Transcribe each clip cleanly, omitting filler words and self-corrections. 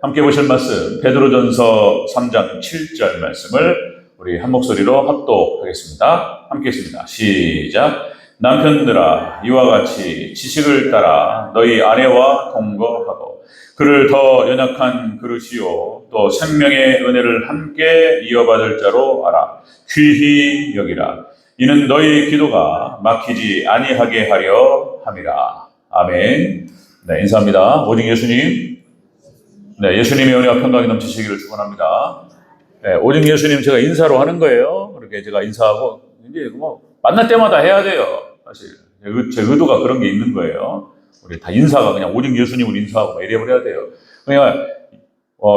함께 보실 말씀 베드로전서 3장 7절 말씀을 우리 한 목소리로 합독하겠습니다. 함께 했습니다. 시작. 남편들아 이와 같이 지식을 따라 너희 아내와 동거하고 그를 더 연약한 그릇이요 또 생명의 은혜를 함께 이어받을 자로 알아 귀히 여기라. 이는 너희 기도가 막히지 아니하게 하려 함이라. 아멘. 네, 인사합니다. 오직 예수님. 네, 예수님의 은혜와 평강이 넘치시기를 축원합니다. 네, 오직 예수님 제가 인사로 하는 거예요. 그렇게 제가 인사하고 이제 뭐 만날 때마다 해야 돼요. 사실 제 의도가 그런 게 있는 거예요. 우리 다 인사가 그냥 오직 예수님을 인사하고 이래버려야 돼요. 그러니까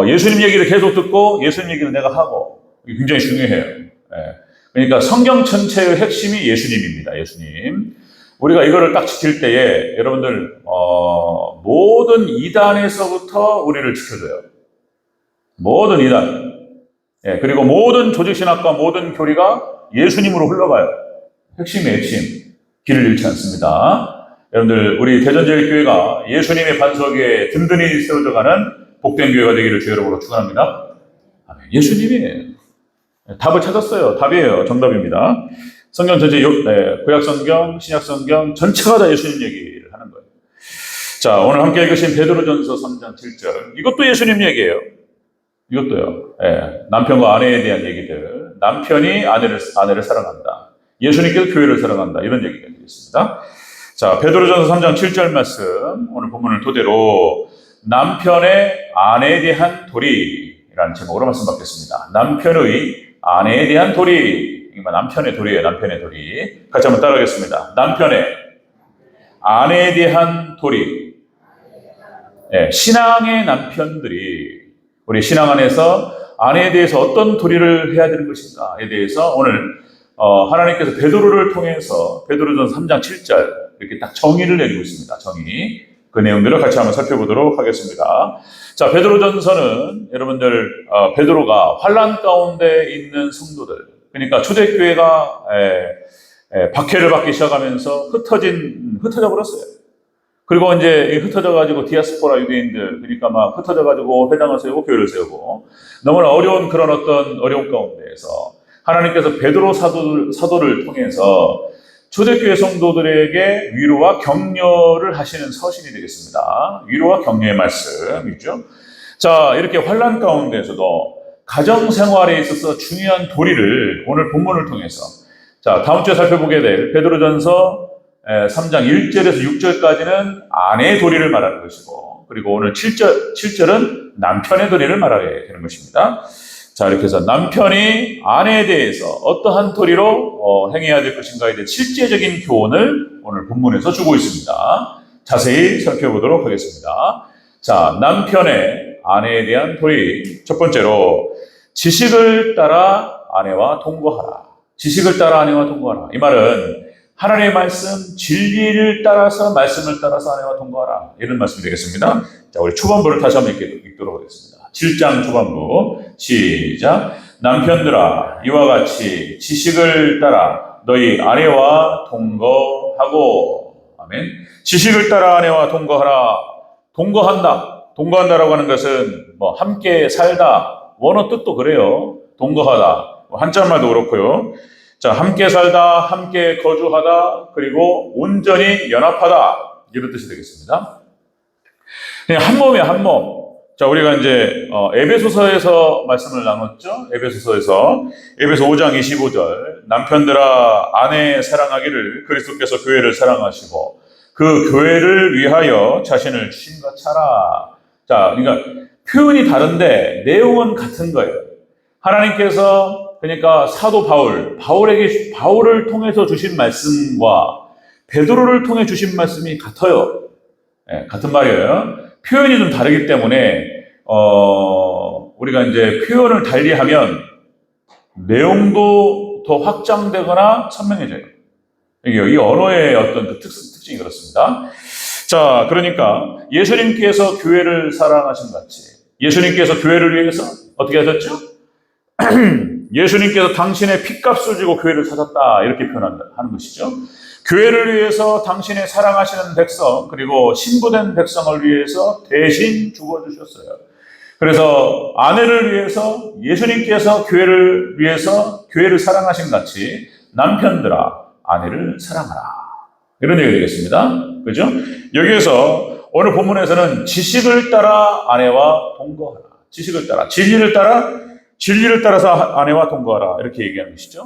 예수님 얘기를 계속 듣고 예수님 얘기를 내가 하고 이게 굉장히 중요해요. 네. 그러니까 성경 전체의 핵심이 예수님입니다. 예수님. 우리가 이거를 딱 지킬 때에 여러분들 모든 이단에서부터 우리를 지켜줘요. 모든 이단. 예, 그리고 모든 조직신학과 모든 교리가 예수님으로 흘러가요. 핵심의 핵심. 길을 잃지 않습니다. 여러분들 우리 대전제일교회가 예수님의 반석 위에 든든히 세워져가는 복된 교회가 되기를 주 여러분으로 축원합니다. 예수님이 답을 찾았어요. 답이에요. 정답입니다. 성경 전체, 구약성경, 신약성경 전체가 다 예수님 얘기를 하는 거예요. 자, 오늘 함께 읽으신 베드로전서 3장 7절. 이것도 예수님 얘기예요. 이것도요. 남편과 아내에 대한 얘기들. 남편이 아내를 사랑한다. 예수님께서 교회를 사랑한다. 이런 얘기가 되겠습니다. 자, 베드로전서 3장 7절 말씀. 오늘 본문을 토대로 남편의 아내에 대한 도리라는 제목으로 말씀 받겠습니다. 남편의 아내에 대한 도리. 남편의 도리예요. 남편의 도리. 같이 한번 따라하겠습니다. 남편의 아내에 대한 도리. 신앙의 남편들이 우리 신앙 안에서 아내에 대해서 어떤 도리를 해야 되는 것인가에 대해서 오늘 하나님께서 베드로를 통해서 베드로전서 3장 7절 이렇게 딱 정의를 내리고 있습니다. 정의. 그 내용들을 같이 한번 살펴보도록 하겠습니다. 자, 베드로전서는 여러분들 베드로가 환난 가운데 있는 성도들, 그러니까 초대교회가 박해를 받기 시작하면서 흩어져 버렸어요. 그리고 이제 흩어져가지고 디아스포라 유대인들, 그러니까 막 흩어져가지고 회당을 세우고 교회를 세우고 너무나 어려운 그런 어떤 어려움 가운데에서 하나님께서 베드로 사도를 통해서 초대교회 성도들에게 위로와 격려를 하시는 서신이 되겠습니다. 위로와 격려의 말씀이죠. 자, 이렇게 환난 가운데에서도 가정생활에 있어서 중요한 도리를 오늘 본문을 통해서 자, 다음 주에 살펴보게 될 베드로전서 3장 1절에서 6절까지는 아내의 도리를 말하는 것이고 그리고 오늘 7절은 남편의 도리를 말하게 되는 것입니다. 자, 이렇게 해서 남편이 아내에 대해서 어떠한 도리로 행해야 될 것인가에 대한 실제적인 교훈을 오늘 본문에서 주고 있습니다. 자세히 살펴보도록 하겠습니다. 자, 남편의 아내에 대한 도리. 첫 번째로 지식을 따라 아내와 동거하라. 지식을 따라 아내와 동거하라. 이 말은 하나님의 말씀, 진리를 따라서 말씀을 따라서 아내와 동거하라. 이런 말씀이 되겠습니다. 자, 우리 초반부를 다시 한번 읽도록 하겠습니다. 7장 초반부 시작. 남편들아 이와 같이 지식을 따라 너희 아내와 동거하고. 아멘. 지식을 따라 아내와 동거하라. 동거한다라고 하는 것은 뭐 함께 살다, 원어 뜻도 그래요. 동거하다, 한자말도 그렇고요. 자, 함께 살다, 함께 거주하다, 그리고 온전히 연합하다, 이런 뜻이 되겠습니다. 그냥 한 몸이야, 한 몸. 자, 우리가 이제 에베소서에서 말씀을 나눴죠. 에베소 5장 25절. 남편들아 아내 사랑하기를 그리스도께서 교회를 사랑하시고 그 교회를 위하여 자신을 주신 것 차라. 자, 그러니까 표현이 다른데 내용은 같은 거예요. 하나님께서 그러니까 사도 바울을 통해서 주신 말씀과 베드로를 통해 주신 말씀이 같아요. 같은 말이에요. 표현이 좀 다르기 때문에 우리가 이제 표현을 달리하면 내용도 더 확장되거나 선명해져요. 이 언어의 어떤 그 특징이 그렇습니다. 자, 그러니까 예수님께서 교회를 사랑하신 같이 예수님께서 교회를 위해서 어떻게 하셨죠? 예수님께서 당신의 핏값을 주고 교회를 사셨다, 이렇게 표현하는 것이죠. 교회를 위해서 당신의 사랑하시는 백성, 그리고 신부된 백성을 위해서 대신 죽어주셨어요. 그래서 아내를 위해서 예수님께서 교회를 위해서 교회를 사랑하신 같이 남편들아 아내를 사랑하라. 이런 얘기가 되겠습니다. 그죠? 여기에서 오늘 본문에서는 지식을 따라 아내와 동거하라. 지식을 따라, 진리를 따라서 아내와 동거하라. 이렇게 얘기하는 것이죠.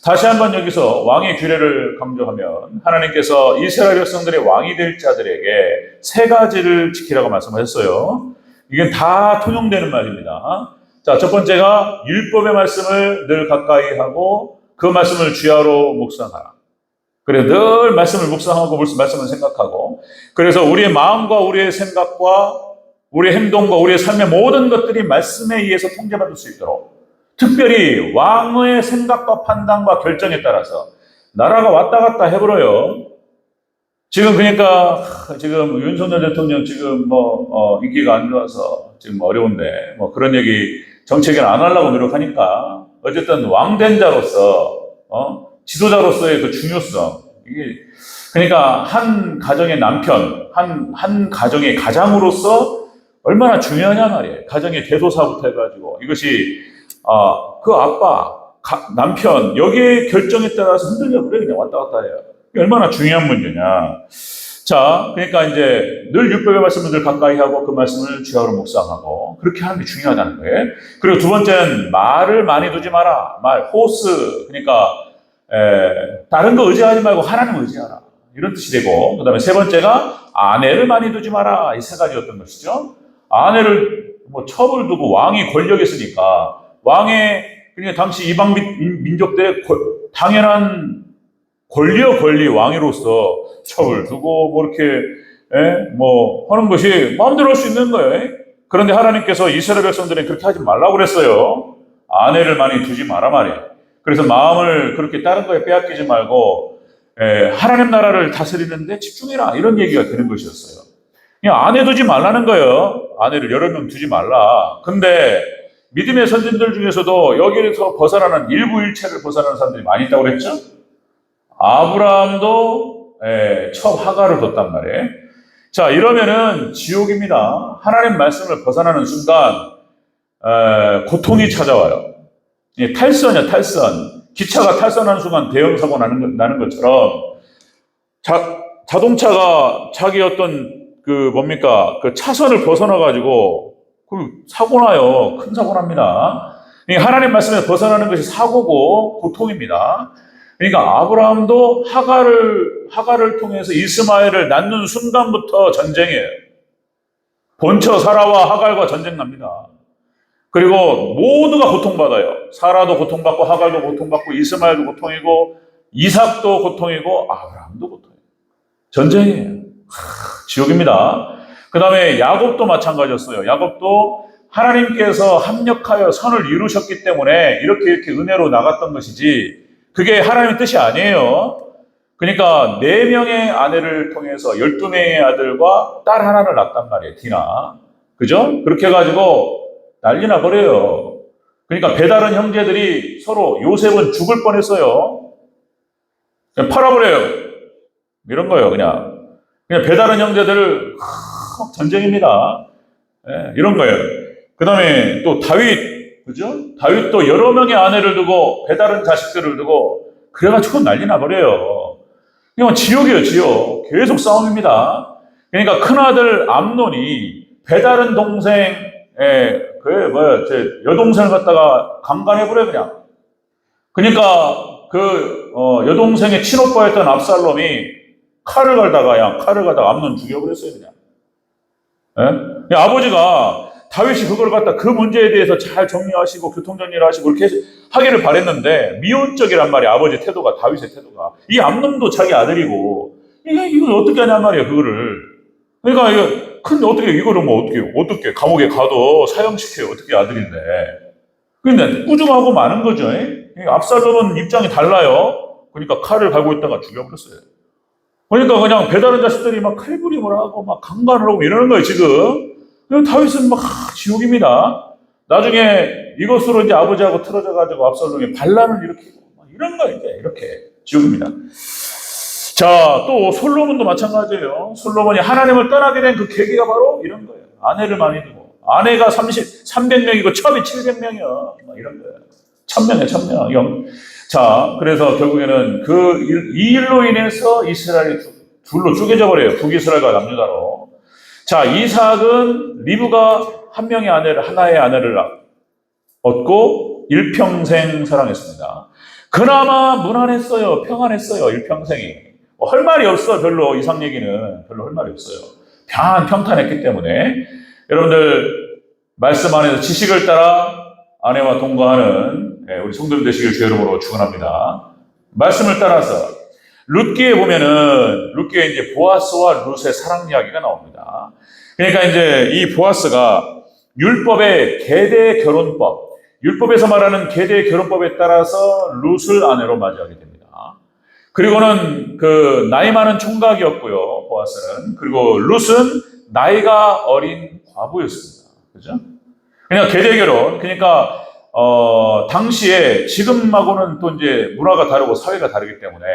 다시 한번 여기서 왕의 규례를 강조하면 하나님께서 이스라엘 백성들의 왕이 될 자들에게 세 가지를 지키라고 말씀하셨어요. 이건 다 통용되는 말입니다. 자, 첫 번째가 율법의 말씀을 늘 가까이 하고 그 말씀을 주야로 묵상하라. 그래, 늘 말씀을 묵상하고 말씀을 생각하고, 그래서 우리의 마음과 우리의 생각과 우리의 행동과 우리의 삶의 모든 것들이 말씀에 의해서 통제받을 수 있도록, 특별히 왕의 생각과 판단과 결정에 따라서 나라가 왔다 갔다 해버려요. 지금 그러니까 지금 윤석열 대통령 지금 인기가 안 좋아서 지금 어려운데 그런 얘기 정책을 안 하려고 노력하니까 어쨌든 왕된 자로서 지도자로서의 그 중요성, 이게 그러니까 한 가정의 남편, 한 가정의 가장으로서 얼마나 중요하냐 말이에요. 가정의 대소사부터 해가지고 이것이 그 아빠, 남편 여기에 결정에 따라서 흔들려 그래 그냥 왔다 갔다 해요. 이게 얼마나 중요한 문제냐. 자, 그러니까 이제 늘 율법의 말씀을 늘 가까이 하고 그 말씀을 주야로 묵상하고 그렇게 하는 게 중요하다는 거예요. 그리고 두 번째는 말을 많이 두지 마라. 호스, 그러니까 다른 거 의지하지 말고 하나님 의지하라. 이런 뜻이 되고, 그 다음에 세 번째가 아내를 많이 두지 마라. 이 세 가지였던 것이죠. 아내를 첩을 두고 왕이 권력이 있으니까 그러니까 당시 이방 민족들의 당연한 권리 왕위로서 첩을 두고 이렇게 하는 것이 마음대로 할 수 있는 거예요. 그런데 하나님께서 이스라엘 백성들은 그렇게 하지 말라고 그랬어요. 아내를 많이 두지 마라 말이에요. 그래서 마음을 그렇게 다른 거에 빼앗기지 말고 하나님 나라를 다스리는데 집중해라, 이런 얘기가 되는 것이었어요. 그냥 아내 두지 말라는 거예요. 아내를 여러 명 두지 말라. 근데 믿음의 선진들 중에서도 여기에서 벗어나는 일부 일체를 벗어나는 사람들이 많이 있다고 그랬죠. 아브라함도 첩 하가를 뒀단 말이에요. 자, 이러면은 지옥입니다. 하나님 말씀을 벗어나는 순간 고통이 찾아와요. 탈선이야, 탈선. 기차가 탈선하는 순간 대형 사고 나는 것처럼 자동차가 자기 어떤 그 차선을 벗어나 가지고 사고 나요. 큰 사고 납니다. 하나님 말씀에 벗어나는 것이 사고고 고통입니다. 그러니까 아브라함도 하가를 통해서 이스마엘을 낳는 순간부터 전쟁이에요. 본처 사라와 하갈과 전쟁 납니다. 그리고 모두가 고통받아요. 사라도 고통받고 하갈도 고통받고 이스마엘도 고통이고 이삭도 고통이고 아브라함도 고통이에요. 전쟁이에요. 지옥입니다. 그 다음에 야곱도 마찬가지였어요. 야곱도 하나님께서 합력하여 선을 이루셨기 때문에 이렇게 은혜로 나갔던 것이지 그게 하나님의 뜻이 아니에요. 그러니까 4명의 아내를 통해서 12명의 아들과 딸 하나를 낳았단 말이에요. 디나. 그죠? 그렇게 해가지고 난리 나버려요. 그러니까 배다른 형제들이 서로 요셉은 죽을 뻔했어요. 그냥 팔아버려요. 이런 거예요. 그냥 배다른 형제들 전쟁입니다. 이런 거예요. 그 다음에 또 다윗, 그죠? 다윗도 여러 명의 아내를 두고 배다른 자식들을 두고 그래가지고 난리 나버려요. 이건 지옥이에요, 지옥. 계속 싸움입니다. 그러니까 큰아들 암논이 배다른 동생, 여동생을 갖다가 강간해버려요, 그냥. 그러니까 여동생의 친오빠였던 압살롬이 칼을 갈다가 암논 죽여버렸어요, 그냥. 아버지가 다윗이 그걸 갖다 그 문제에 대해서 잘 정리하시고 교통정리를 하시고 이렇게 하기를 바랬는데 미온적이란 말이야. 아버지 태도가, 다윗의 태도가. 이 암논도 자기 아들이고 이걸 어떻게 하냔 말이야, 그거를. 그러니까 이거를 어떻게 감옥에 가도 사형시켜요. 어떻게 아들인데. 근데 꾸중하고 마는 거죠. 압살롬은 입장이 달라요. 그러니까 칼을 갈고 있다가 죽여버렸어요. 그러니까 그냥 배다른 자식들이 막 칼부림을 하고 막 강간을 하고 이러는 거예요, 지금. 다윗은 막 지옥입니다. 나중에 이것으로 이제 아버지하고 틀어져가지고 압살롬이 반란을 일으키고 이런 거 이렇게 지옥입니다. 자, 또 솔로몬도 마찬가지예요. 솔로몬이 하나님을 떠나게 된 그 계기가 바로 이런 거예요. 아내를 많이 두고 아내가 300명이고 첩이 700명이야. 막 이런 거야. 1000명이야, 1000명. 자, 그래서 결국에는 이 일로 인해서 이스라엘이 둘로 쪼개져 버려요. 북이스라엘과 남유다로. 자, 이삭은 리브가 하나의 아내를 얻고 일평생 사랑했습니다. 그나마 무난했어요. 평안했어요. 일평생이. 할 말이 없어. 별로 이삭 얘기는 별로 할 말이 없어요. 평탄했기 때문에 여러분들 말씀 안에서 지식을 따라 아내와 동거하는 우리 성도님 되시길 주의 이름으로 축원합니다. 말씀을 따라서 룻기에 보면은 룻기에 이제 보아스와 룻의 사랑 이야기가 나옵니다. 그러니까 이제 이 보아스가 율법의 계대 결혼법, 율법에서 말하는 계대 결혼법에 따라서 룻을 아내로 맞이하게 됩니다. 그리고는 그 나이 많은 총각이었고요, 보아스는. 그리고 룻은 나이가 어린 과부였습니다. 그죠? 그러니까 계대 결혼, 그러니까 당시에 지금하고는 또 이제 문화가 다르고 사회가 다르기 때문에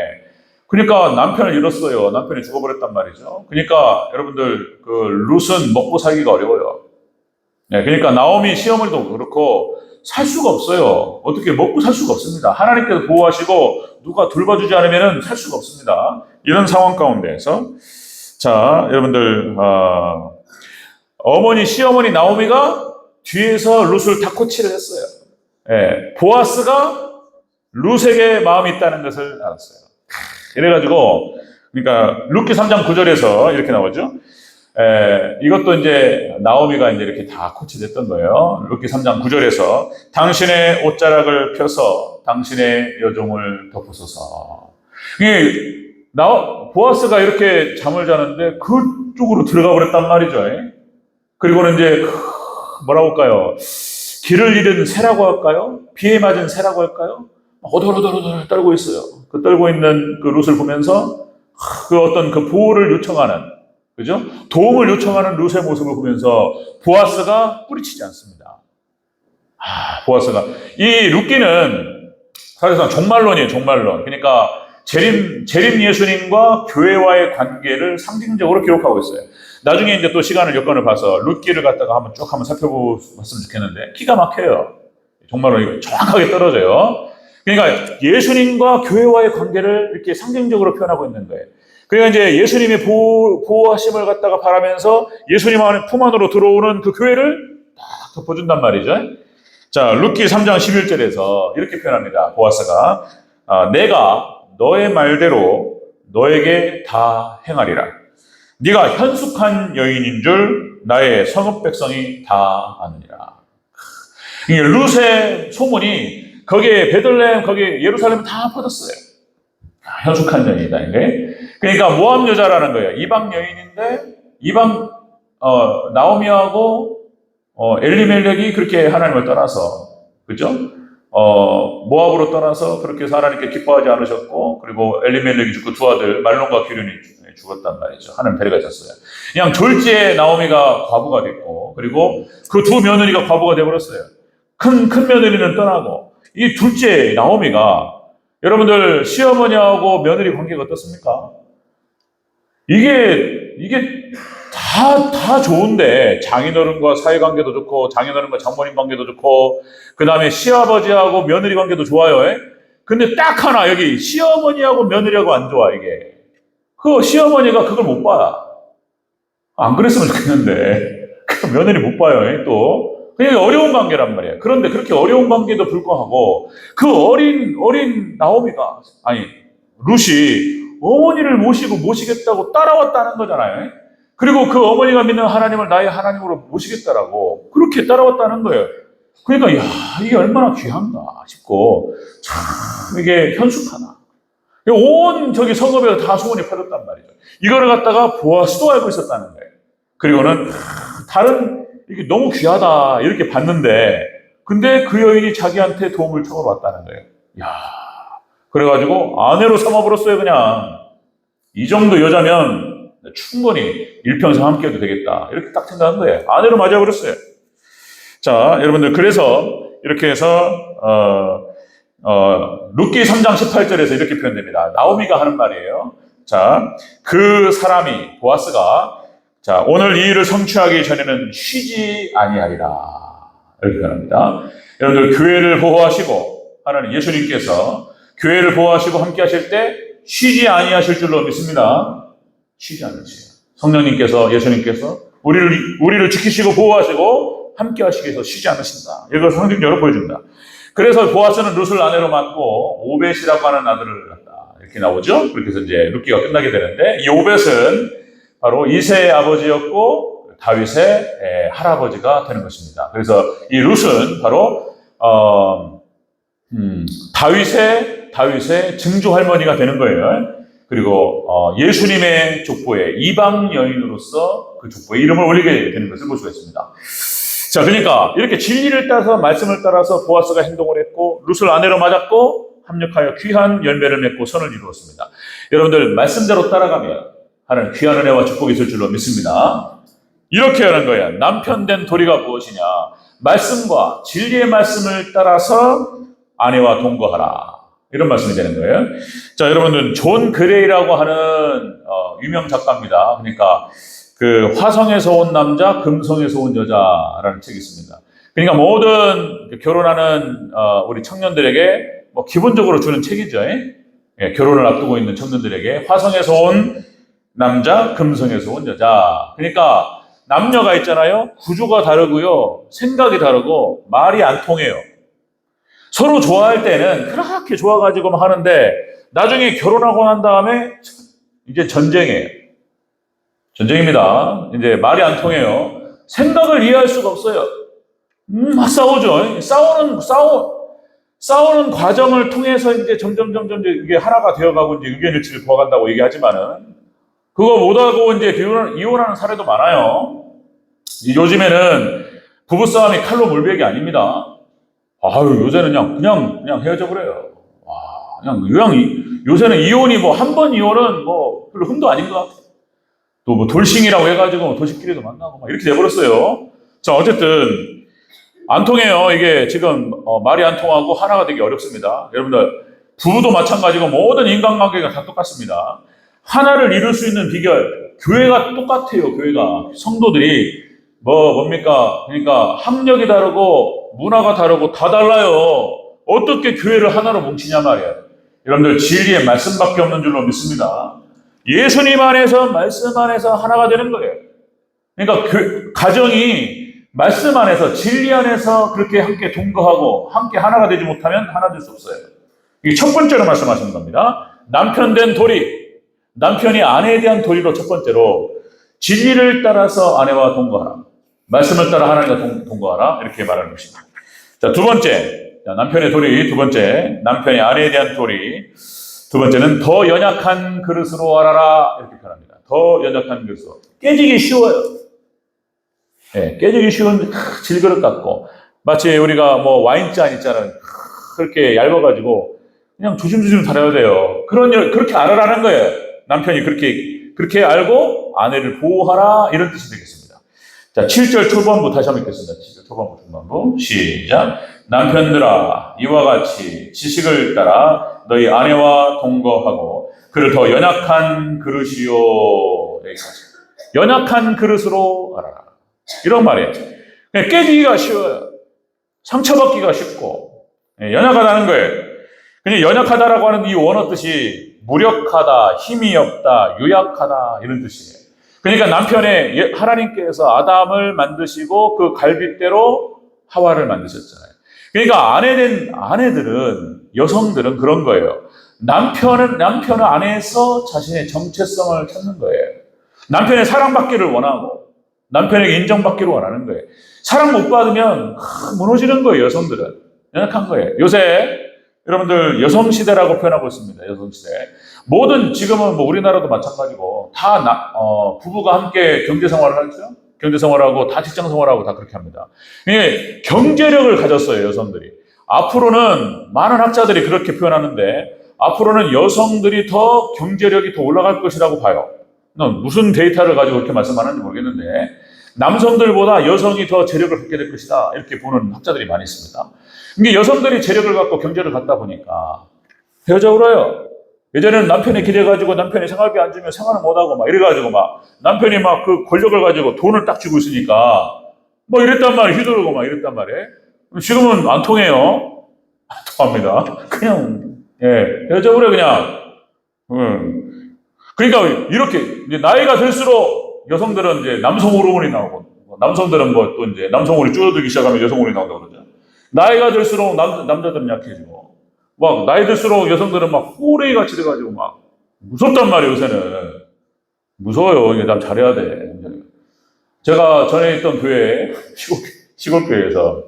그러니까 남편을 잃었어요. 남편이 죽어버렸단 말이죠. 그러니까 여러분들 그 룻은 먹고 살기가 어려워요. 네, 그러니까 나오미 시어머니도 그렇고 살 수가 없어요. 어떻게 먹고 살 수가 없습니다. 하나님께서 보호하시고 누가 돌봐주지 않으면 살 수가 없습니다. 이런 상황 가운데에서 자 여러분들 시어머니 나오미가 뒤에서 룻을 다코치를 했어요. 예, 보아스가 룻에게 마음이 있다는 것을 알았어요. 이래가지고 그러니까 룻기 3장 9절에서 이렇게 나오죠. 이것도 이제 나오미가 이제 이렇게 다 코치됐던 거예요. 룻기 3장 9절에서 당신의 옷자락을 펴서 당신의 여종을 덮으소서. 보아스가 이렇게 잠을 자는데 그쪽으로 들어가 버렸단 말이죠. 그리고는 이제 뭐라고 할까요? 길을 잃은 새라고 할까요? 비에 맞은 새라고 할까요? 오돌오돌오돌 떨고 있어요. 그 떨고 있는 그 룻을 보면서 그 어떤 그 보호를 요청하는, 그죠? 도움을 요청하는 룻의 모습을 보면서 보아스가 뿌리치지 않습니다. 보아스가. 이 룻기는 사실상 종말론이에요, 종말론. 그러니까 재림 예수님과 교회와의 관계를 상징적으로 기록하고 있어요. 나중에 이제 또 시간을 여건을 봐서 룻기를 갖다가 한번 살펴봤으면 좋겠는데 기가 막혀요. 종말론이 정확하게 떨어져요. 그러니까 예수님과 교회와의 관계를 이렇게 상징적으로 표현하고 있는 거예요. 그러니까 이제 예수님의 보호하심을 갖다가 바라면서 예수님 품 안으로 들어오는 그 교회를 딱 덮어준단 말이죠. 자, 룻기 3장 11절에서 이렇게 표현합니다. 보아스가 내가 너의 말대로 너에게 다 행하리라. 네가 현숙한 여인인 줄 나의 성읍 백성이 다 아느니라. 룻의 소문이 거기에 베들레헴, 거기에 예루살렘 다 퍼졌어요. 현숙한 여인이다, 이게. 그러니까 모함 여자라는 거예요. 이방 여인인데, 나오미하고, 엘리멜렉이 그렇게 하나님을 떠나서, 그죠? 모압으로 떠나서 그렇게 해서 하나님께 기뻐하지 않으셨고, 그리고 엘리멜렉이 죽고 두 아들, 말론과 기륜이 죽었단 말이죠. 하나님 데려가셨어요. 그냥 졸지에 나오미가 과부가 됐고, 그리고 그 두 며느리가 과부가 되어버렸어요. 큰 며느리는 떠나고, 이 둘째 나오미가 여러분들 시어머니하고 며느리 관계가 어떻습니까? 이게 다 좋은데 장인어른과 사이관계도 좋고 장인어른과 장모님 관계도 좋고 그 다음에 시아버지하고 며느리 관계도 좋아요. 근데 딱 하나 여기 시어머니하고 며느리하고 안 좋아 이게. 그 시어머니가 그걸 못 봐. 안 그랬으면 좋겠는데 그 며느리 못 봐요. 또 그냥 어려운 관계란 말이에요. 그런데 그렇게 어려운 관계도 불구하고 그 어린 나오미가 룻이 어머니를 모시겠다고 따라왔다는 거잖아요. 그리고 그 어머니가 믿는 하나님을 나의 하나님으로 모시겠다라고 그렇게 따라왔다는 거예요. 그러니까 이게 얼마나 귀한가 싶고 참 이게 현숙하나. 온 저기 성읍에 다 소문이 퍼졌단 말이죠. 이거를 갖다가 보아스도 알고 있었다는 거예요. 그리고는 다른 이게 너무 귀하다 이렇게 봤는데 근데 그 여인이 자기한테 도움을 청하러 왔다는 거예요. 그래가지고 아내로 삼아버렸어요. 그냥 이 정도 여자면 충분히 일평생 함께해도 되겠다 이렇게 딱 생각한 거예요. 아내로 맞아버렸어요. 자 여러분들 그래서 이렇게 해서 룻기 3장 18절에서 이렇게 표현됩니다. 나오미가 하는 말이에요. 자, 그 사람이 보아스가 자, 오늘 이 일을 성취하기 전에는 쉬지 아니하리라. 이렇게 표현합니다. 여러분들 교회를 보호하시고 하나님 예수님께서 교회를 보호하시고 함께 하실 때 쉬지 아니하실 줄로 믿습니다. 쉬지 않으세요. 성령님께서 예수님께서 우리를 지키시고 보호하시고 함께 하시기 위해서 쉬지 않으신다. 이걸 성경적으로 보여준다. 그래서 보아스는 룻을 아내로 맡고 오벳이라고 하는 아들을 갖다 이렇게 나오죠. 그렇게 해서 이제 룻기가 끝나게 되는데 이 오벳은 바로 이새의 아버지였고 다윗의 할아버지가 되는 것입니다. 그래서 이 룻은 바로 다윗의 증조 할머니가 되는 거예요. 그리고 예수님의 족보에 이방 여인으로서 그 족보에 이름을 올리게 되는 것을 볼 수가 있습니다. 자, 그러니까 이렇게 진리를 따라서 말씀을 따라서 보아스가 행동을 했고 룻을 아내로 맞았고 합력하여 귀한 열매를 맺고 선을 이루었습니다. 여러분들 말씀대로 따라가면 하나님 귀한 은혜와 축복이 있을 줄로 믿습니다. 이렇게 하는 거야. 남편 된 도리가 무엇이냐? 말씀과 진리의 말씀을 따라서 아내와 동거하라. 이런 말씀이 되는 거예요. 자, 여러분들 존 그레이라고 하는 유명 작가입니다. 그러니까 그 화성에서 온 남자, 금성에서 온 여자라는 책이 있습니다. 그러니까 모든 결혼하는 우리 청년들에게 뭐 기본적으로 주는 책이죠. 예, 결혼을 앞두고 있는 청년들에게 화성에서 온 남자, 금성에서 온 여자. 그러니까 남녀가 있잖아요. 구조가 다르고요. 생각이 다르고 말이 안 통해요. 서로 좋아할 때는 그렇게 좋아가지고 막 하는데 나중에 결혼하고 난 다음에 이제 전쟁이에요. 전쟁입니다. 이제 말이 안 통해요. 생각을 이해할 수가 없어요. 막 싸우죠. 싸우는 과정을 통해서 이제 점점 이게 하나가 되어가고 이제 의견일치를 구해간다고 얘기하지만은 그거 못하고 이제 이혼하는 사례도 많아요. 요즘에는 부부싸움이 칼로 물베기 아닙니다. 아유, 요새는 그냥 헤어져 버려요. 와, 요새는 이혼이 뭐 한 번 이혼은 뭐 별로 흠도 아닌 것 같아요. 또 뭐 돌싱이라고 해가지고 도시끼리도 만나고 막 이렇게 돼버렸어요. 자, 어쨌든 안 통해요. 이게 지금 말이 안 통하고 하나가 되기 어렵습니다. 여러분들 부부도 마찬가지고 모든 인간관계가 다 똑같습니다. 하나를 이룰 수 있는 비결, 교회가 똑같아요. 교회가 성도들이 뭡니까? 그러니까 학력이 다르고 문화가 다르고 다 달라요. 어떻게 교회를 하나로 뭉치냐 말이에요. 여러분들 진리의 말씀밖에 없는 줄로 믿습니다. 예수님 안에서 말씀 안에서 하나가 되는 거예요. 그러니까 가정이 말씀 안에서 진리 안에서 그렇게 함께 동거하고 함께 하나가 되지 못하면 하나 될 수 없어요. 이게 첫 번째로 말씀하시는 겁니다. 남편 된 도리, 남편이 아내에 대한 도리로 첫 번째로 진리를 따라서 아내와 동거하라. 말씀을 따라 하나님과 동거하라. 이렇게 말하는 것입니다. 자, 두 번째. 남편의 도리, 두 번째. 남편이 아내에 대한 도리. 두 번째는 더 연약한 그릇으로 하라라. 이렇게 표현합니다. 더 연약한 그릇으로. 깨지기 쉬워요. 예, 깨지기 쉬운 질그릇 같고. 마치 우리가 뭐 와인잔 있잖아요. 그렇게 얇아가지고 그냥 조심조심 다뤄야 돼요. 그렇게 알아라는 거예요. 남편이 그렇게 알고 아내를 보호하라. 이런 뜻이 되겠습니다. 자, 7절 초반부 다시 한번 읽겠습니다. 7절 초반부, 중반부. 시작. 남편들아, 이와 같이 지식을 따라 너희 아내와 동거하고 그를 더 연약한 그릇이요. 여기까지. 연약한 그릇으로 알아라. 이런 말이에요. 그냥 깨지기가 쉬워요. 상처받기가 쉽고. 연약하다는 거예요. 그냥 연약하다라고 하는 이 원어 뜻이 무력하다, 힘이 없다, 유약하다 이런 뜻이에요. 그러니까 남편의 하나님께서 아담을 만드시고 그 갈빗대로 하와를 만드셨잖아요. 그러니까 아내들은 여성들은 그런 거예요. 남편은 안에서 자신의 정체성을 찾는 거예요. 남편의 사랑받기를 원하고 남편에게 인정받기를 원하는 거예요. 사랑 못 받으면 무너지는 거예요. 여성들은 연약한 거예요. 요새 여러분들 여성시대라고 표현하고 있습니다. 여성시대. 모든 지금은 뭐 우리나라도 마찬가지고 다 부부가 함께 경제생활을 하죠. 경제생활하고 다 직장생활하고 다 그렇게 합니다. 이게 경제력을 가졌어요. 여성들이. 앞으로는 많은 학자들이 그렇게 표현하는데 앞으로는 여성들이 더 경제력이 더 올라갈 것이라고 봐요. 무슨 데이터를 가지고 그렇게 말씀하는지 모르겠는데 남성들보다 여성이 더 재력을 갖게 될 것이다. 이렇게 보는 학자들이 많이 있습니다. 이게 여성들이 재력을 갖고 경제를 갖다 보니까 헤어져 울어요. 예전에는 남편이 기대가지고 남편이 생활비 안 주면 생활을 못하고 막 이래가지고 막 남편이 막 그 권력을 가지고 돈을 딱 주고 있으니까 뭐 이랬단 말이에요. 휘두르고 막 이랬단 말이에요. 지금은 안 통해요. 안 통합니다. 그냥, 예, 여자분에 그냥, 그러니까 이렇게 이제 나이가 들수록 여성들은 이제 남성 호르몬이 나오고, 남성들은 뭐 또 이제 남성 호르몬이 줄어들기 시작하면 여성 호르몬이 나온다고 그러죠. 나이가 들수록 남자들은 약해지고, 막 나이 들수록 여성들은 막 호레이 같이 돼가지고 막 무섭단 말이에요, 요새는. 무서워요. 이게 남 잘해야 돼. 제가 전에 있던 교회, 시골교회에서,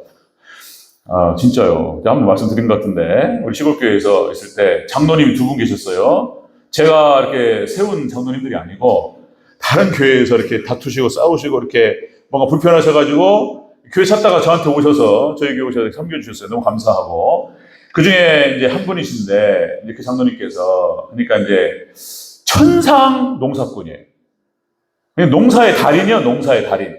진짜요. 한번 말씀드린 것 같은데, 우리 시골교회에서 있을 때 장로님이 두 분 계셨어요. 제가 이렇게 세운 장로님들이 아니고, 다른 교회에서 이렇게 다투시고 싸우시고 이렇게 뭔가 불편하셔가지고, 교회 찾다가 저한테 오셔서, 저희 교회 오셔서 섬겨주셨어요. 너무 감사하고. 그 중에 이제 한 분이신데, 이제 그 장로님께서, 그러니까 이제, 천상 농사꾼이에요. 농사의 달인이요, 농사의 달인.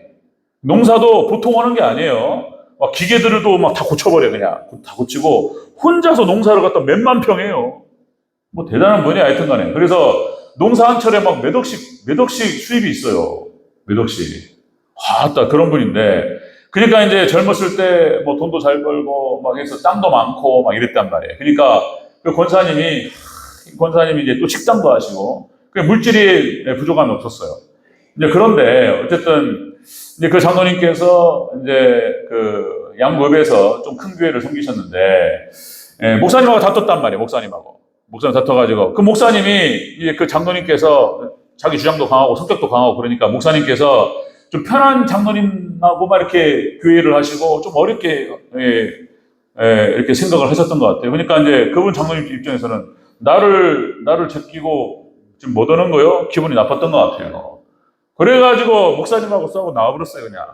농사도 보통 하는 게 아니에요. 막 기계들도 막 다 고쳐버려, 그냥. 다 고치고, 혼자서 농사를 갖다 몇만 평 해요. 뭐 대단한 분이 하여튼 간에. 그래서 농사 한 철에 막 몇 억씩 수입이 있어요. 몇 억씩. 딱 그런 분인데. 그러니까 이제 젊었을 때 뭐 돈도 잘 벌고 막 해서 땅도 많고 막 이랬단 말이에요. 그러니까 그 권사님이 이제 또 식당도 하시고, 그 물질이 부족함이 없었어요. 이제 그런데 어쨌든 이제 그 장로님께서 이제 그 양구읍에서 좀 큰 교회를 섬기셨는데, 목사님하고 다퉜단 말이에요. 목사님 다퉈가지고 그 목사님이 이제 그 장로님께서 자기 주장도 강하고 성격도 강하고 그러니까 목사님께서 좀 편한 장로님하고만 이렇게 교회를 하시고 좀 어렵게 이렇게 생각을 하셨던 것 같아요. 그러니까 이제 그분 장로님 입장에서는 나를 제끼고 지금 못 오는 거요? 기분이 나빴던 것 같아요. 그래가지고 목사님하고 싸우고 나와버렸어요, 그냥.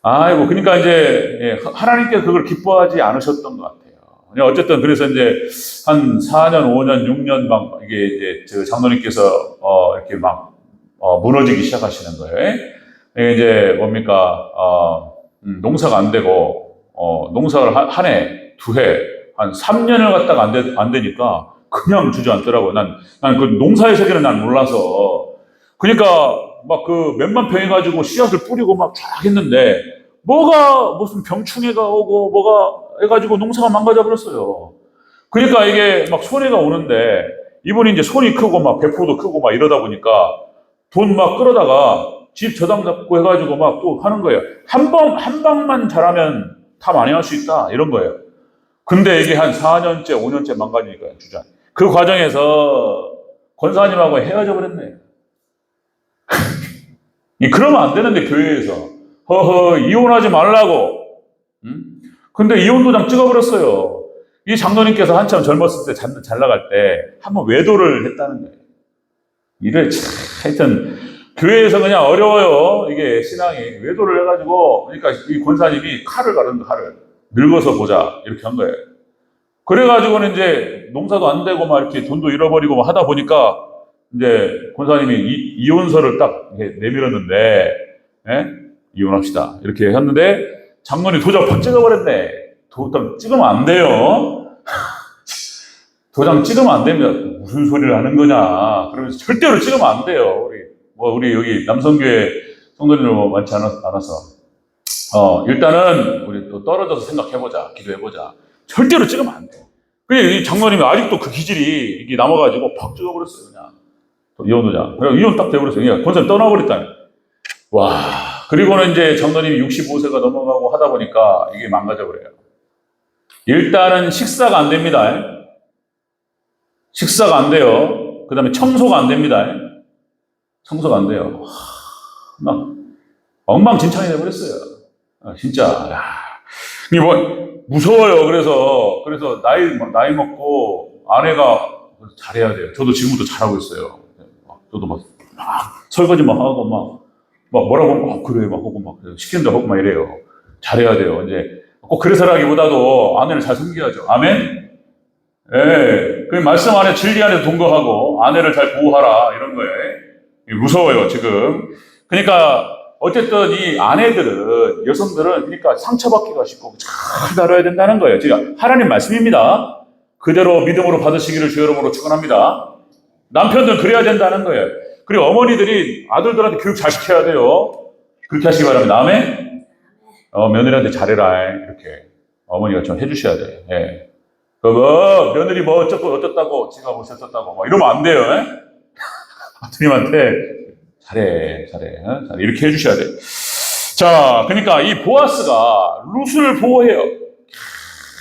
아이고, 그러니까 이제 하나님께 그걸 기뻐하지 않으셨던 것 같아요. 어쨌든 그래서 이제 한 4년, 5년, 6년 막 이게 이제 저 장로님께서 이렇게 막 무너지기 시작하시는 거예요. 이게 이제 뭡니까 농사가 안 되고 농사를 한 해, 두 해, 한 3년을 갖다가 안 되니까 그냥 주저앉더라고요. 난 그 농사의 세계는 난 몰라서. 그러니까 막 그 몇만 평 해가지고 씨앗을 뿌리고 막 쫙 했는데 뭐가 무슨 병충해가 오고 뭐가 해가지고 농사가 망가져 버렸어요. 그러니까 이게 막 손해가 오는데 이분이 이제 손이 크고 막 배포도 크고 막 이러다 보니까 돈 막 끌어다가 집 저당 잡고 해가지고 막 또 하는 거예요. 한 방만 잘하면 다 많이 할 수 있다 이런 거예요. 근데 이게 한 4년째, 5년째 망가지니까요, 주장. 그 과정에서 권사님하고 헤어져 버렸네. 그러면 안 되는데, 교회에서. 이혼하지 말라고. 근데 이혼 도장 찍어버렸어요. 이 장로님께서 한참 젊었을 때, 잘 나갈 때, 한번 외도를 했다는 거예요. 하여튼, 교회에서 그냥 어려워요. 이게 신앙이. 외도를 해가지고, 그러니까 이 권사님이 칼을 가르는 거, 칼을. 늙어서 보자. 이렇게 한 거예요. 그래가지고는 이제 농사도 안 되고 막 이렇게 돈도 잃어버리고 막 하다 보니까 이제 권사님이 이혼서를 딱 내밀었는데, 이혼합시다. 이렇게 했는데, 장로님 도장 팍 찍어버렸네. 도장 찍으면 안 돼요. 도장 찍으면 안 됩니다. 무슨 소리를 하는 거냐. 그러면서 절대로 찍으면 안 돼요. 우리 여기 남성교회 성도님들 많지 않아서. 일단은 우리 또 떨어져서 생각해보자. 기도해보자. 절대로 찍으면 안 돼. 그냥 이 장로님이 아직도 그 기질이 이게 남아가지고 팍 찍어버렸어요, 그냥. 이혼 도장. 그냥 이혼 딱 돼버렸어요. 그냥 권사님 떠나버렸다니. 와. 그리고는 이제 장로님이 65세가 넘어가고 하다 보니까 이게 망가져버려요. 일단은 식사가 안 됩니다. 식사가 안 돼요. 그 다음에 청소가 안 됩니다. 청소가 안 돼요. 막 엉망진창이 돼버렸어요. 진짜. 야. 이게 무서워요. 그래서 나이 먹고 아내가 잘해야 돼요. 저도 지금부터 잘하고 있어요. 저도 막 설거지 막 하고 막 뭐라고 그래 막 하고 막 시키는 데 하고 막 이래요. 잘해야 돼요. 이제 꼭 그래서라기보다도 아내를 잘 섬겨야죠. 아멘. 예, 그 말씀 안에 진리 안에 동거하고 아내를 잘 보호하라 이런 거예요. 무서워요 지금. 그러니까. 어쨌든 이 아내들은, 여성들은, 그러니까 상처받기가 쉽고 잘 다뤄야 된다는 거예요. 지금 하나님 말씀입니다. 그대로 믿음으로 받으시기를 주 이름으로 축원합니다. 남편들은 그래야 된다는 거예요. 그리고 어머니들이 아들들한테 교육 잘 시켜야 돼요. 그렇게 하시기 바랍니다. 다음에 며느리한테 잘해라 이렇게 어머니가 좀 해주셔야 돼요. 예. 며느리 뭐 어쩌고 제가 뭐 어쩌다고 뭐 이러면 안 돼요. 예? 아드님한테 잘해 이렇게 해주셔야 돼요. 자, 그러니까 이 보아스가 룻을 보호해요.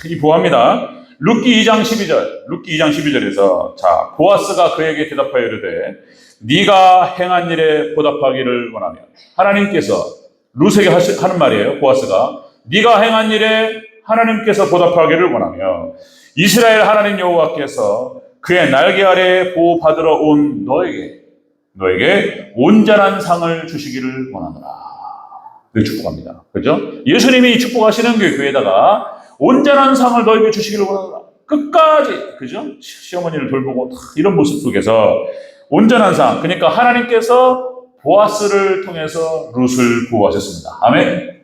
이 보호합니다. 룻기 2장 12절에서 자, 보아스가 그에게 대답하여 이르되 네가 행한 일에 보답하기를 원하며, 하나님께서 룻에게 하는 말이에요. 보아스가 네가 행한 일에 하나님께서 보답하기를 원하며 이스라엘 하나님 여호와께서 그의 날개 아래 보호받으러 온 너에게 온전한 상을 주시기를 원하노라. 그 축복합니다. 그죠? 예수님이 축복하시는 그 교회에다가 온전한 상을 너에게 주시기를 원하노라. 끝까지, 그죠? 시어머니를 돌보고 이런 모습 속에서 온전한 상. 그러니까 하나님께서 보아스를 통해서 룻을 보호하셨습니다. 아멘.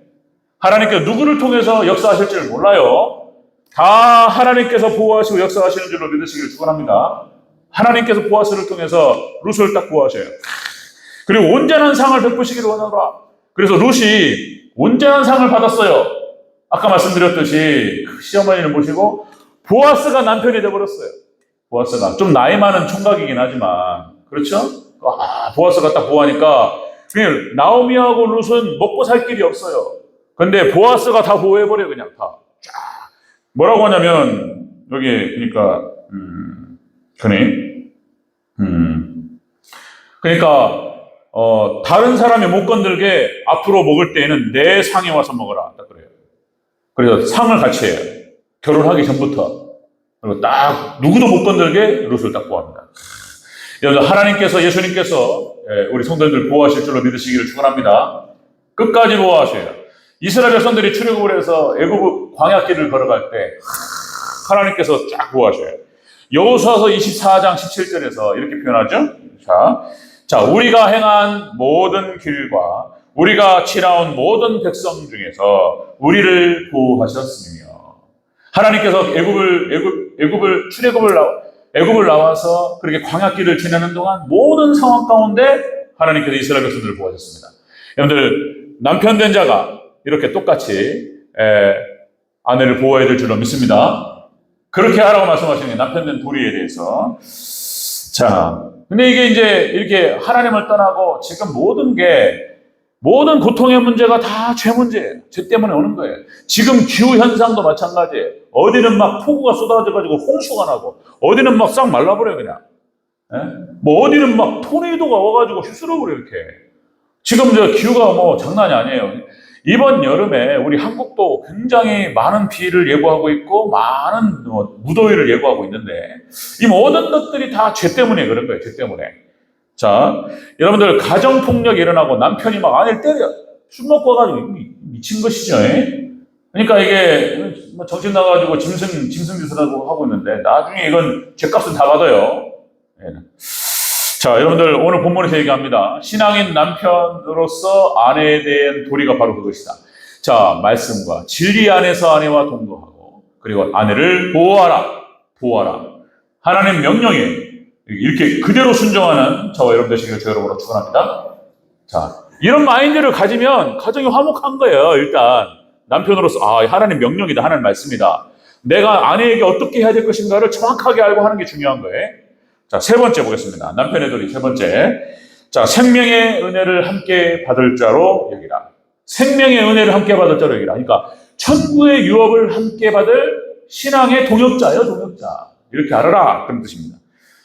하나님께서 누구를 통해서 역사하실지를 몰라요. 다 하나님께서 보호하시고 역사하시는 줄로 믿으시기를 축원합니다. 하나님께서 보아스를 통해서 룻을 딱 보호하셔요. 그리고 온전한 상을 베푸시기를 원하노라. 그래서 룻이 온전한 상을 받았어요. 아까 말씀드렸듯이 시어머니를 모시고 보아스가 남편이 되어버렸어요. 보아스가 좀 나이 많은 총각이긴 하지만, 그렇죠? 보아스가 딱 보호하니까 나오미하고 룻은 먹고 살 길이 없어요. 근데 보아스가 다 보호해버려요. 그냥 다 쫙. 뭐라고 하냐면 여기 그러니까 그러니까 다른 사람이 못 건들게 앞으로 먹을 때에는 내 상에 와서 먹어라. 딱 그래요. 그래서 상을 같이 해요. 결혼하기 전부터. 그리고 딱 누구도 못 건들게 룻을 딱 보호합니다. 여러분, 하나님께서, 예수님께서 우리 성도들 보호하실 줄로 믿으시기를 축원합니다. 끝까지 보호하셔요. 이스라엘 백성들이 출애굽을 해서 애굽 광야길을 걸어갈 때 하나님께서 쫙 보호하셔요. 여호수아서 24장 17절에서 이렇게 표현하죠. 자, 우리가 행한 모든 길과 우리가 지나온 모든 백성 중에서 우리를 보호하셨으며, 하나님께서 애굽을 나와서 그렇게 광야길을 지나는 동안 모든 상황 가운데 하나님께서 이스라엘 백성들을 보호하셨습니다. 여러분들, 남편 된 자가 이렇게 똑같이 아내를 보호해야 될 줄로 믿습니다. 그렇게 하라고 말씀하시는 게 남편 된 도리에 대해서. 자, 근데 이게 이제 이렇게 하나님을 떠나고 지금 모든 고통의 문제가 다 죄 문제예요. 죄 때문에 오는 거예요. 지금 기후현상도 마찬가지예요. 어디는 막 폭우가 쏟아져가지고 홍수가 나고, 어디는 막 싹 말라버려요, 그냥. 뭐 어디는 막 토네이도가 와가지고 휩쓸어버려요, 이렇게. 지금 저 기후가 뭐 장난이 아니에요. 이번 여름에 우리 한국도 굉장히 많은 비를 예고하고 있고, 많은 무더위를 예고하고 있는데, 이 모든 것들이 다 죄 때문에 그런 거예요, 죄 때문에. 자, 여러분들, 가정폭력이 일어나고 남편이 막 아내를 때려. 술 먹고 와가지고 미친 것이죠. 그러니까 이게 정신 나가지고 짐승짓을 하고 있는데, 나중에 이건 죄값은 다 받아요. 자, 여러분들, 오늘 본문에서 얘기합니다. 신앙인 남편으로서 아내에 대한 도리가 바로 그것이다. 자, 말씀과 진리 안에서 아내와 동거하고, 그리고 아내를 보호하라. 하나님 명령에 이렇게 그대로 순종하는 저와 여러분 되시기를 주 여러분으로 축원합니다. 자, 이런 마인드를 가지면 가정이 화목한 거예요. 일단 남편으로서 하나님 명령이다, 하나님 말씀이다. 내가 아내에게 어떻게 해야 될 것인가를 정확하게 알고 하는 게 중요한 거예요. 자, 세 번째 보겠습니다. 남편의 도리 세 번째. 자, 생명의 은혜를 함께 받을 자로 여기라. 생명의 은혜를 함께 받을 자로 여기라. 그러니까 천국의 유업을 함께 받을 신앙의 동역자예요, 동역자. 이렇게 알아라, 그런 뜻입니다.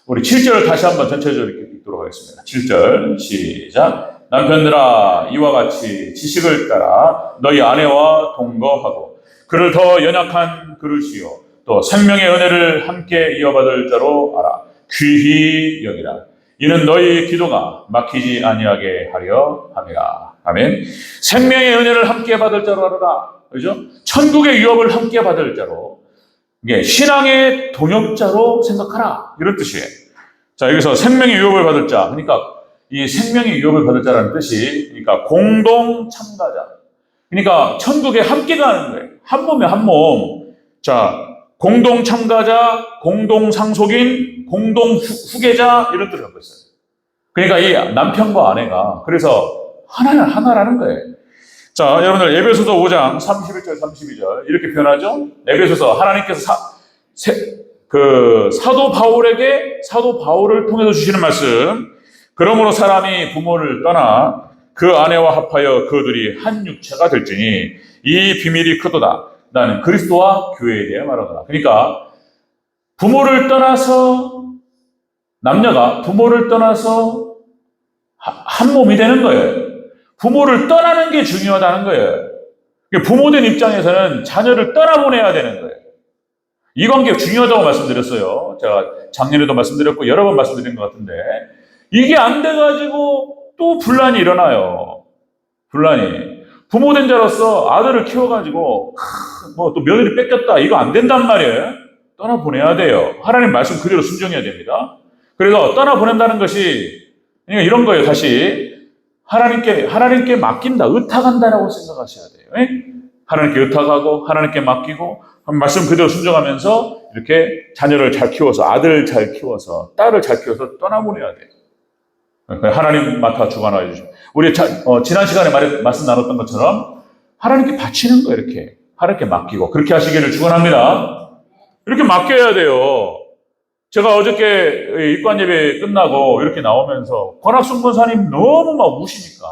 우리 7절 다시 한번 전체적으로 이렇게 읽도록 하겠습니다. 7절 시작. 남편들아, 이와 같이 지식을 따라 너희 아내와 동거하고 그를 더 연약한 그릇이요 또 생명의 은혜를 함께 이어받을 자로 알아. 귀히 여기라. 이는 너희 기도가 막히지 아니하게 하려 함이라. 아멘. 생명의 은혜를 함께 받을 자로 알아라. 그죠? 천국의 유업을 함께 받을 자로, 이게 신앙의 동역자로 생각하라, 이런 뜻이에요. 자, 여기서 생명의 유업을 받을 자, 그러니까 이 생명의 유업을 받을 자라는 뜻이, 그러니까 공동 참가자. 그러니까 천국에 함께 가는 거예요. 한 몸에 한 몸. 자, 공동 참가자, 공동 상속인, 공동 후계자 이런 뜻을 갖고 있어요. 그러니까 이 남편과 아내가 그래서 하나라는 거예요. 자, 여러분들 에베소서 5장 31절 32절 이렇게 표현하죠. 에베소서 하나님께서 사도 바울을 통해서 주시는 말씀. 그러므로 사람이 부모를 떠나 그 아내와 합하여 그들이 한 육체가 될지니 이 비밀이 크도다. 나는 그리스도와 교회에 대해 말하노라. 그러니까 남녀가 부모를 떠나서 한 몸이 되는 거예요. 부모를 떠나는 게 중요하다는 거예요. 부모된 입장에서는 자녀를 떠나보내야 되는 거예요. 이 관계 중요하다고 말씀드렸어요. 제가 작년에도 말씀드렸고 여러 번 말씀드린 것 같은데 이게 안 돼가지고 또 분란이 일어나요. 분란이. 부모된 자로서 아들을 키워가지고 또 며느리 뺏겼다 이거 안 된단 말이에요. 떠나보내야 돼요. 하나님 말씀 그대로 순종해야 됩니다. 그래서 떠나보낸다는 것이 이런 거예요. 다시 하나님께 맡긴다, 의탁한다라고 생각하셔야 돼요. 하나님께 의탁하고 하나님께 맡기고 말씀 그대로 순종하면서 이렇게 자녀를 잘 키워서 아들을 잘 키워서 딸을 잘 키워서 떠나보내야 돼요. 하나님 맡아 주관하여 주시고 우리 지난 시간에 말씀 나눴던 것처럼 하나님께 바치는 거예요. 이렇게 하나님께 맡기고 그렇게 하시기를 축원합니다. 이렇게 맡겨야 돼요. 제가 어저께 입관 예배 끝나고 이렇게 나오면서 권학순 권사님 너무 막 우시니까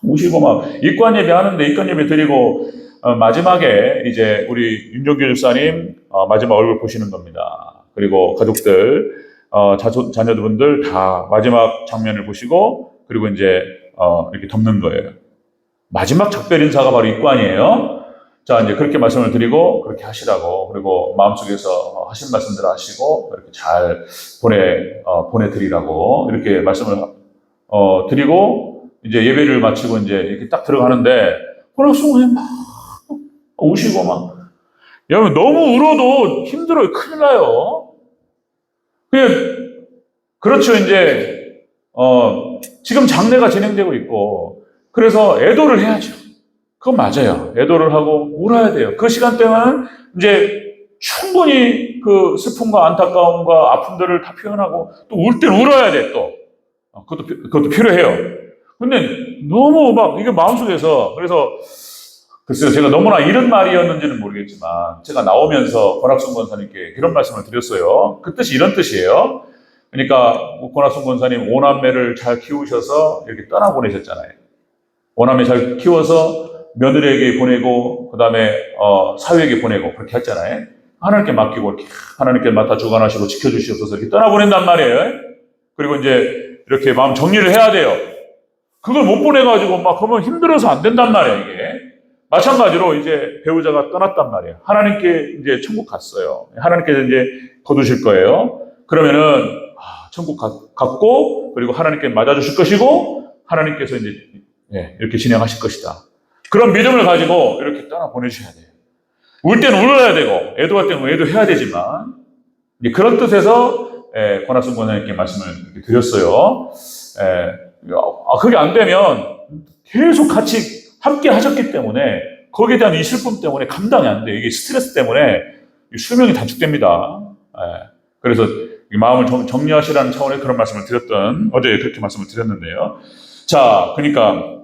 우시고 막 입관 예배 하는데 입관 예배 드리고 마지막에 이제 우리 윤종규 집사님 마지막 얼굴 보시는 겁니다. 그리고 가족들 자녀분들 다 마지막 장면을 보시고 그리고 이제 이렇게 덮는 거예요. 마지막 작별 인사가 바로 입관이에요. 자, 이제 그렇게 말씀을 드리고 그렇게 하시라고 그리고 마음속에서 하신 말씀들 하시고 이렇게 잘 보내드리라고 이렇게 말씀을 드리고 이제 예배를 마치고 이제 이렇게 딱 들어가는데 권학순 막 우시고 막 여러분 너무 울어도 힘들어요. 큰일 나요. 그렇죠. 이제 지금 장례가 진행되고 있고 그래서 애도를 해야죠. 그건 맞아요. 애도를 하고 울어야 돼요. 그 시간대는 이제 충분히 그 슬픔과 안타까움과 아픔들을 다 표현하고 또 울 땐 울어야 돼 또. 그것도 필요해요. 근데 너무 막 이게 마음속에서 그래서 글쎄요, 제가 너무나 이런 말이었는지는 모르겠지만 제가 나오면서 권학순 권사님께 이런 말씀을 드렸어요. 그 뜻이 이런 뜻이에요. 그러니까 권학순 권사님 5남매를 잘 키우셔서 이렇게 떠나보내셨잖아요. 5남매 잘 키워서 며느리에게 보내고 그 다음에 사위에게 보내고 그렇게 했잖아요. 하나님께 맡기고 이렇게 하나님께 맡아 주관하시고 지켜주시옵소서 이렇게 떠나보낸단 말이에요. 그리고 이제 이렇게 마음 정리를 해야 돼요. 그걸 못 보내가지고 막 그러면 힘들어서 안 된단 말이에요. 이게 마찬가지로 이제 배우자가 떠났단 말이에요. 하나님께 이제 천국 갔어요. 하나님께서 이제 거두실 거예요. 그러면은 천국 갔고 그리고 하나님께 맞아주실 것이고 하나님께서 이제 이렇게 진행하실 것이다. 그런 믿음을 가지고 이렇게 떠나 보내주셔야 돼요. 울 때는 울어야 되고 애도할 때는 애도해야 되지만 그런 뜻에서 권학순 권사님께 말씀을 드렸어요. 그게 안 되면 계속 같이 함께 하셨기 때문에 거기에 대한 이 슬픔 때문에 감당이 안 돼요. 이게 스트레스 때문에 수명이 단축됩니다. 그래서 이 마음을 정리하시라는 차원에서 그런 말씀을 드렸던 어제 그렇게 말씀을 드렸는데요. 자, 그러니까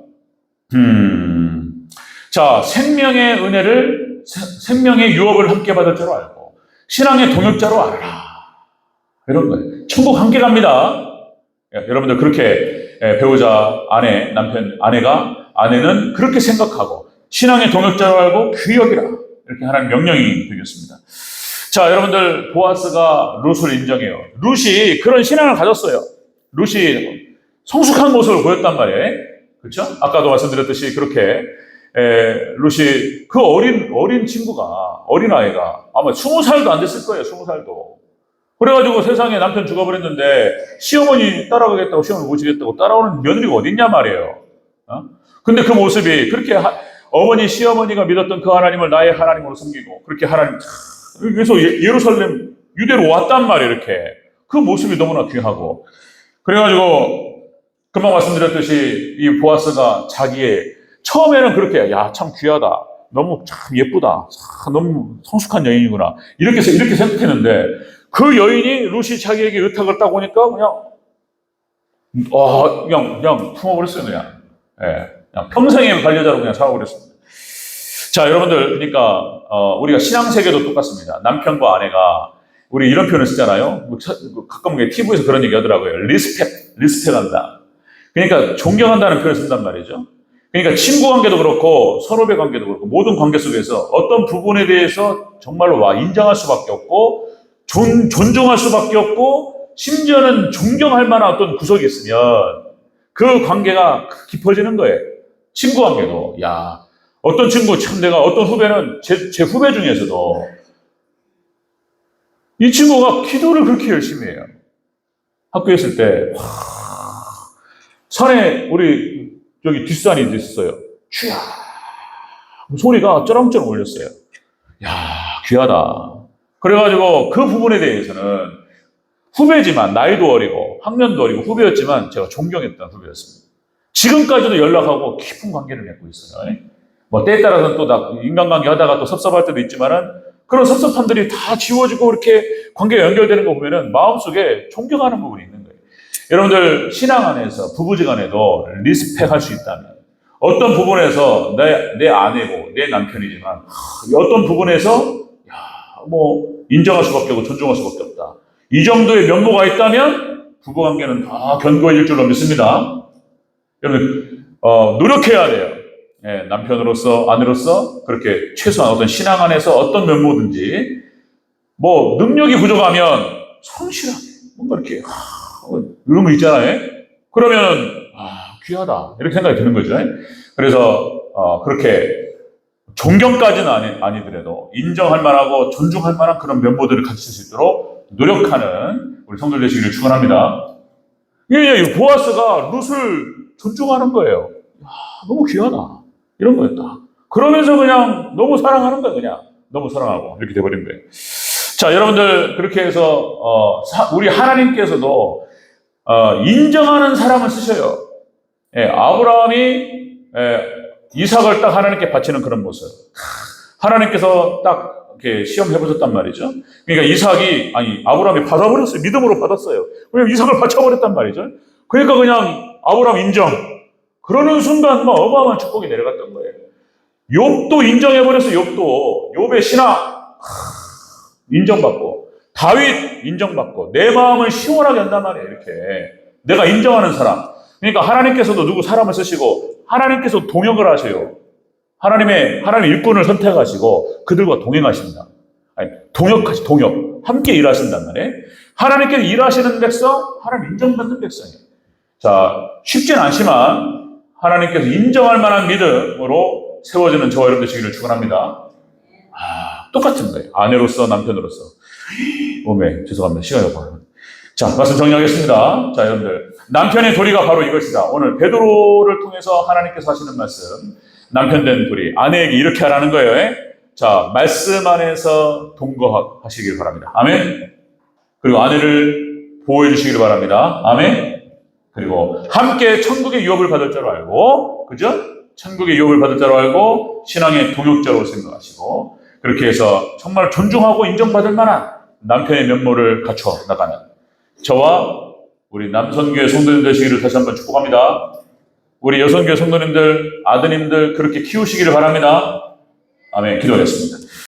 자, 생명의 은혜를 생명의 유업을 함께 받을 줄로 알고 신앙의 동역자로 알아라. 이런 거예요. 천국 함께 갑니다. 여러분들 그렇게 배우자, 아내, 남편, 아내는 그렇게 생각하고 신앙의 동역자로 알고 귀여기라. 이렇게 하나님 명령이 되겠습니다. 자, 여러분들 보아스가 룻을 인정해요. 룻이 그런 신앙을 가졌어요. 룻이 성숙한 모습을 보였단 말이에요. 그렇죠? 아까도 말씀드렸듯이 그렇게 룻이 그 어린 친구가 어린아이가 아마 20살도 안 됐을 거예요. 20살도. 그래가지고 세상에 남편 죽어버렸는데 시어머니 따라가겠다고 시어머니 모시겠다고 따라오는 며느리가 어딨냐 말이에요. 근데 그 모습이 그렇게 어머니 시어머니가 믿었던 그 하나님을 나의 하나님으로 섬기고 그렇게 하나님 그래서 예루살렘 유대로 왔단 말이에요. 이렇게 그 모습이 너무나 귀하고 그래가지고 금방 말씀드렸듯이 이 보아스가 자기의 처음에는 그렇게 야 참 귀하다 너무 참 예쁘다. 참 너무 성숙한 여인이구나. 이렇게 생각했는데, 그 여인이 루시 자기에게 의탁을 딱 오니까 그냥 품어버렸어요, 그냥. 예, 그냥 평생의 반려자로 그냥 살아버렸습니다. 자, 여러분들, 그러니까, 우리가 신앙세계도 똑같습니다. 남편과 아내가, 우리 이런 표현을 쓰잖아요. 가끔 TV에서 그런 얘기 하더라고요. 리스펙한다. 그러니까 존경한다는 표현을 쓴단 말이죠. 그러니까 친구 관계도 그렇고 선후배 관계도 그렇고 모든 관계 속에서 어떤 부분에 대해서 정말로 인정할 수밖에 없고 존중할 수밖에 없고 심지어는 존경할 만한 어떤 구석이 있으면 그 관계가 깊어지는 거예요. 친구 관계도. 야, 어떤 친구 참 내가 어떤 후배는 제 후배 중에서도 이 친구가 기도를 그렇게 열심히 해요. 학교에 있을 때 산에 우리 저기 뒷산이 있었어요. 쥐야 소리가 쩌렁쩌렁 울렸어요. 야, 귀하다. 그래가지고 그 부분에 대해서는 후배지만 나이도 어리고 학년도 어리고 후배였지만 제가 존경했던 후배였습니다. 지금까지도 연락하고 깊은 관계를 맺고 있어요. 뭐 때에 따라서는 또 인간관계 하다가 또 섭섭할 때도 있지만은 그런 섭섭함들이 다 지워지고 이렇게 관계가 연결되는 거 보면은 마음속에 존경하는 부분이 있는 거예요. 여러분들 신앙 안에서 부부지간에도 리스펙할 수 있다면 어떤 부분에서 내 아내고 내 남편이지만 어떤 부분에서 인정할 수밖에 없고 존중할 수밖에 없다. 이 정도의 면모가 있다면 부부관계는 다 견고해질 줄로 믿습니다. 여러분 노력해야 돼요. 예, 남편으로서 아내로서 그렇게 최소한 어떤 신앙 안에서 어떤 면모든지 능력이 부족하면 성실하게 뭔가 이렇게 이런 거 있잖아요. 그러면 귀하다 이렇게 생각이 드는 거죠. 그래서 그렇게 존경까지는 아니더라도 인정할 만하고 존중할 만한 그런 면모들을 가질 수 있도록 노력하는 우리 성도들 되시기를 축원합니다. 이 보아스가 룻을 존중하는 거예요. 너무 귀하다 이런 거였다. 그러면서 그냥 너무 사랑하는 거예요. 그냥 너무 사랑하고 이렇게 돼버린 거예요. 자, 여러분들 그렇게 해서 우리 하나님께서도 인정하는 사람을 쓰셔요. 예, 아브라함이 이삭을 딱 하나님께 바치는 그런 모습. 하나님께서 딱 이렇게 시험해보셨단 말이죠. 그러니까 아브라함이 받아버렸어요. 믿음으로 받았어요. 왜냐면 이삭을 바쳐버렸단 말이죠. 그러니까 그냥 아브라함 인정. 그러는 순간 어마어마한 축복이 내려갔던 거예요. 욥도 인정해버렸어요. 욥의 신앙 인정받고 다윗 인정받고 내 마음을 시원하게 한단 말이에요. 이렇게 내가 인정하는 사람. 그러니까 하나님께서도 누구 사람을 쓰시고 하나님께서 동역을 하세요. 하나님 일꾼을 선택하시고 그들과 동행하십니다. 동역. 함께 일하신단 말이에요. 하나님께서 일하시는 백성, 하나님 인정받는 백성이에요. 자, 쉽진 않지만 하나님께서 인정할 만한 믿음으로 세워지는 저와 여러분 되시기를 축원합니다. 똑같은 거예요. 아내로서 남편으로서. 죄송합니다. 시간이 없어요. 자, 말씀 정리하겠습니다. 자, 여러분들. 남편의 도리가 바로 이것이다. 오늘 베드로를 통해서 하나님께서 하시는 말씀. 남편 된 도리. 아내에게 이렇게 하라는 거예요. 자, 말씀 안에서 동거하시길 바랍니다. 아멘. 그리고 아내를 보호해 주시길 바랍니다. 아멘. 그리고 함께 천국의 유업을 받을 줄 알고, 그죠? 천국의 유업을 받을 줄 알고, 신앙의 동역자로 생각하시고, 그렇게 해서 정말 존중하고 인정받을 만한 남편의 면모를 갖춰 나가는 저와 우리 남선교회 성도님 되시기를 다시 한번 축복합니다. 우리 여성교회 성도님들, 아드님들 그렇게 키우시기를 바랍니다. 아멘. 기도하겠습니다.